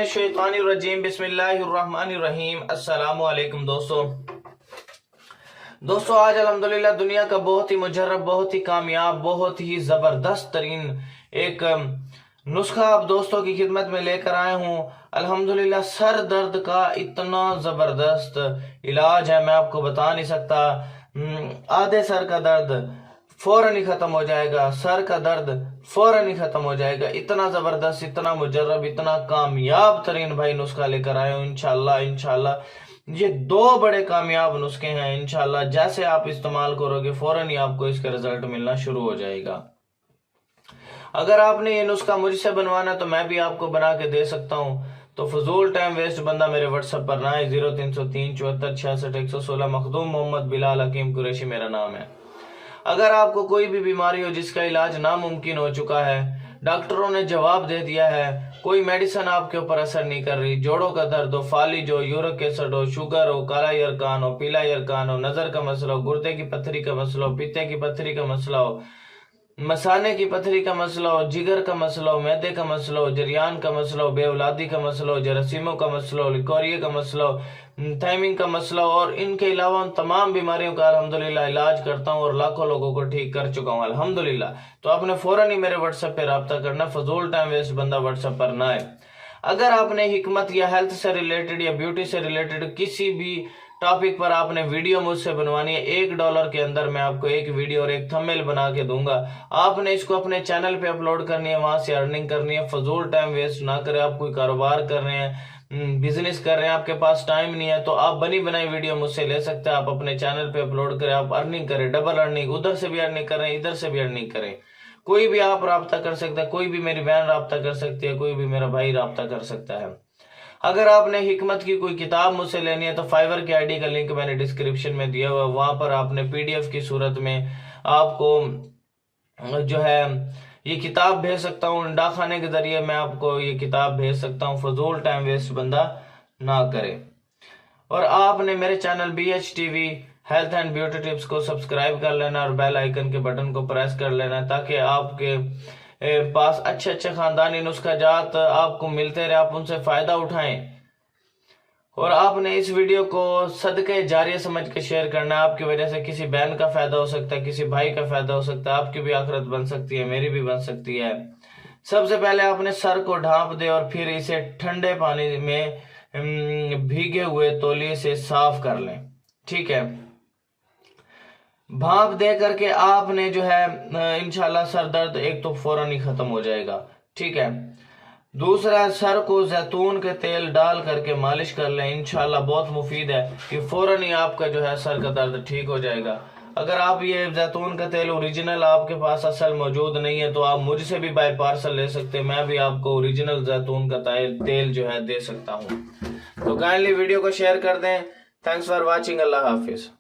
शैतानिर्रजीम बिस्मिल्लाहिर्रहमानिर्रहीम। अस्सलामु अलैकुम दोस्तों आज अल्हम्दुलिल्लाह दुनिया का बहुत ही मुजर्रब, बहुत ही कामयाब, बहुत ही ज़बरदस्त तरीन एक नुस्खा आप दोस्तों की खिदमत में लेकर आया हूँ। अल्हम्दुलिल्लाह सर दर्द का इतना ज़बरदस्त इलाज है, मैं आपको बता नहीं सकता। आधे सर का दर्द फौरन ही खत्म हो जाएगा, सर का दर्द फौरन ही खत्म हो जाएगा। इतना जबरदस्त, इतना मुजर्रब, इतना कामयाब तरीन भाई नुस्खा लेकर आए हो। इंशाल्लाह ये दो बड़े कामयाब नुस्खे हैं। इंशाल्लाह जैसे आप इस्तेमाल करोगे फौरन ही आपको इसका रिजल्ट मिलना शुरू हो जाएगा। अगर आपने ये नुस्खा मुझसे बनवाना तो मैं भी आपको बना के दे सकता हूँ। तो फजूल टाइम वेस्ट बंदा मेरे व्हाट्सएप पर ना है। 0303 74 66 116 मखदूम मोहम्मद बिलाल हकीम कुरैशी मेरा नाम है। अगर आपको कोई भी बीमारी हो जिसका इलाज नामुमकिन हो चुका है, डॉक्टरों ने जवाब दे दिया है, कोई मेडिसिन आपके ऊपर असर नहीं कर रही, जोड़ों का दर्द हो, फालिज हो, यूरिक एसिड हो, शुगर हो, काला यरकान हो, पीला यरकान हो, नजर का मसला हो, गुर्दे की पत्थरी का मसला हो, पित्ते की पत्थरी का मसला हो, मसाने की पथरी का मसला हो, जिगर का मसला हो, मैदे का मसला हो, जरियान का मसला हो, बेऔलादी का मसला हो, जरासीमों का मसला हो, लिकोरिया का मसला हो, थायमिंग का मसला हो, और इनके अलावा तमाम बीमारियों का अल्हम्दुलिल्लाह इलाज करता हूँ और लाखों लोगों को ठीक कर चुका हूँ अल्हम्दुलिल्लाह। तो आपने फौरन ही मेरे व्हाट्सएप पे रब्ता करना, फजूल टाइम वेस्ट बंदा व्हाट्सएप पर ना आए। अगर आपने हिकमत या हेल्थ से रिलेटेड या ब्यूटी से रिलेटेड किसी भी टॉपिक पर आपने वीडियो मुझसे बनवानी है, $1 के अंदर मैं आपको एक वीडियो और एक थंबनेल बना के दूंगा। आपने इसको अपने चैनल पे अपलोड करनी है, वहां से अर्निंग करनी है। फजूल टाइम वेस्ट ना करें। आप कोई कारोबार कर रहे हैं, बिजनेस कर रहे हैं, आपके पास टाइम नहीं है, तो आप बनी बनाई वीडियो मुझसे ले सकते हैं। आप अपने चैनल पे अपलोड करें, आप अर्निंग करें, डबल अर्निंग, उधर से भी अर्निंग करें, इधर से भी अर्निंग करें। कोई भी आप राब्ता कर सकता है, कोई भी मेरी बहन राब्ता कर सकती है, कोई भी मेरा भाई राब्ता कर सकता है। अगर आपने हिकमत की कोई किताब मुझसे लेनी है तो फाइवर की आईडी का लिंक मैंने डिस्क्रिप्शन में दिया हुआ है, वहां पर आपने पीडीएफ की सूरत में आपको जो है ये किताब भेज सकता हूँ। डाकखाने के जरिए मैं आपको ये किताब भेज सकता हूँ। फजूल टाइम वेस्ट बंदा ना करे। और आपने मेरे channel BHTV health and beauty tips को सब्सक्राइब कर लेना और बेल आइकन के बटन को प्रेस कर लेना, ताकि आपके पास अच्छे अच्छे खानदानी नुस्खा जात आपको मिलते रहे, आप उनसे फायदा उठाएं। और आपने इस वीडियो को सदके जारिया समझ के शेयर करना है। आपकी वजह से किसी बहन का फायदा हो सकता है, किसी भाई का फायदा हो सकता है, आपकी भी आखिरत बन सकती है, मेरी भी बन सकती है। सबसे पहले आपने सर को ढांप दे और फिर इसे ठंडे पानी में भीगे हुए तौलिए से साफ कर लें। ठीक है, भाप दे करके आपने जो है इंशाल्लाह सर दर्द एक तो फौरन ही खत्म हो जाएगा। ठीक है, दूसरा सर को जैतून के तेल डाल करके मालिश कर लें। इंशाल्लाह बहुत मुफीद है कि फौरन ही आपका जो है सर का दर्द ठीक हो जाएगा। अगर आप ये जैतून का तेल ओरिजिनल आपके पास असल मौजूद नहीं है तो आप मुझसे भी बाय पार्सल ले सकते हैं, मैं भी आपको ओरिजिनल जैतून का तेल जो है दे सकता हूँ। तो काइंडली वीडियो को शेयर कर दें। Thanks for watching. Allah Hafiz.